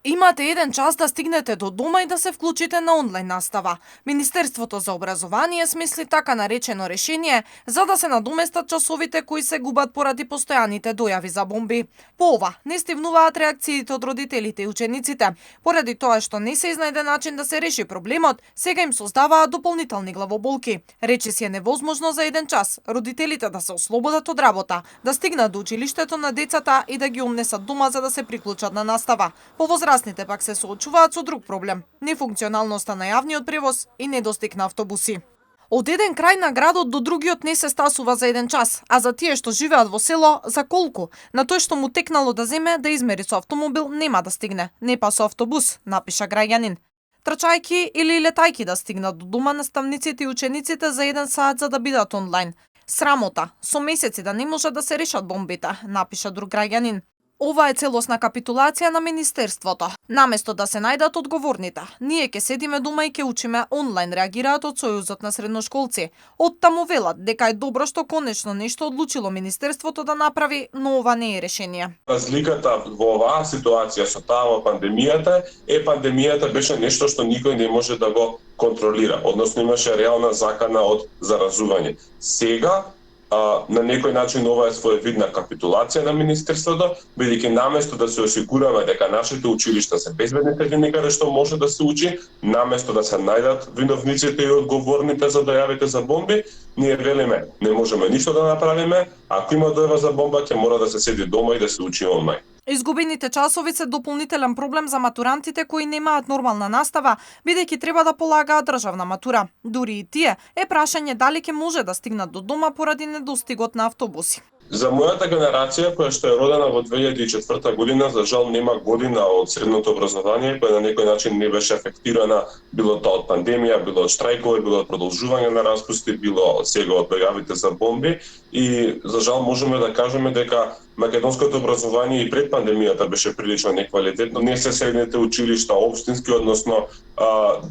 Имате еден час да стигнете до дома и да се вклучите на онлайн настава. Министерството за образование смисли така наречено решение за да се надуместат часовите кои се губат поради постојаните дојави за бомби. По ова не стивнуваат реакциите од родителите и учениците. Поради тоа што не се изнајде начин да се реши проблемот, сега им создаваат дополнителни главоболки. Речиси е невозможно за еден час родителите да се ослободат од работа, да стигнат до училиштето на децата и да ги умнесат дома за да се приклучат на настава. Разрасните пак се соочуваат со друг проблем – нефункционалноста на јавниот превоз и недостиг на автобуси. Од еден крај на градот до другиот не се стасува за еден час, а за тие што живеат во село, за колку? На тој што му текнало да земе да измери со автомобил нема да стигне, не па со автобус, напиша граѓанин. Трчајки или летајки да стигнат до дома наставниците и учениците за 1 саат за да бидат онлайн. Срамота, со месеци да не можат да се решат бомбите, напиша друг граѓанин. Ова е целосна капитулација на Министерството. Наместо да се најдат одговорните, ние ќе седиме дома и ќе учиме онлайн, реагираат од Сојузот на средношколци. Оттаму велат дека е добро што конечно нешто одлучило Министерството да направи, но ова не е решение. Разликата во оваа ситуација со таа во пандемијата пандемијата беше нешто што никој не може да го контролира, односно имаше реална закана од заразување. Сега на некој начин ова е своевидна капитулација на Министерството, бидејќи наместо да се осигураме дека нашите училишта се безбедни каде каде што може да се учи, наместо да се најдат виновниците и одговорните за дојавите за бомби, ние велиме не можеме ништо да направиме, ако има дојава за бомба ќе мора да се седи дома и да се учи онлайн. Изгубените часови се дополнителен проблем за матурантите кои немаат нормална настава, бидејќи треба да полагаат државна матура. Дури и тие е прашање дали ќе може да стигнат до дома поради недостигот на автобуси. За мојата генерација, која што е родена во 2004 година, за жал нема година од средното образование, која на некој начин не беше афектирана било тоа од пандемија, било од штрајкови, било од продолжување на распусти, било сега од дојавите за бомби. И за жал можеме да кажеме дека македонското образование и пред пандемијата беше прилично неквалитетно. Не се средните училишта општински, односно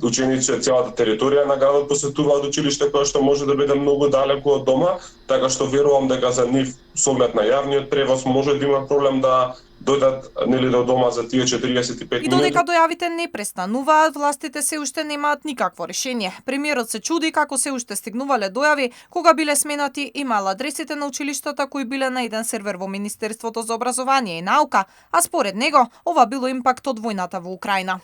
ученици од целата територија на градот посетуваат училиште кое што може да биде многу далеку од дома, така што верувам дека за нив со оглед на јавниот превоз може да има проблем да дојдат до дома за тие 45 минути. И додека дојавите не престануваат, властите се уште немаат никакво решение. Премиерот се чуди како се уште стигнувале дојави кога биле сменати имал адресите на училиштата кои биле на еден сервер во Министерството за образование и наука, а според него ова било импакт од војната во Украина.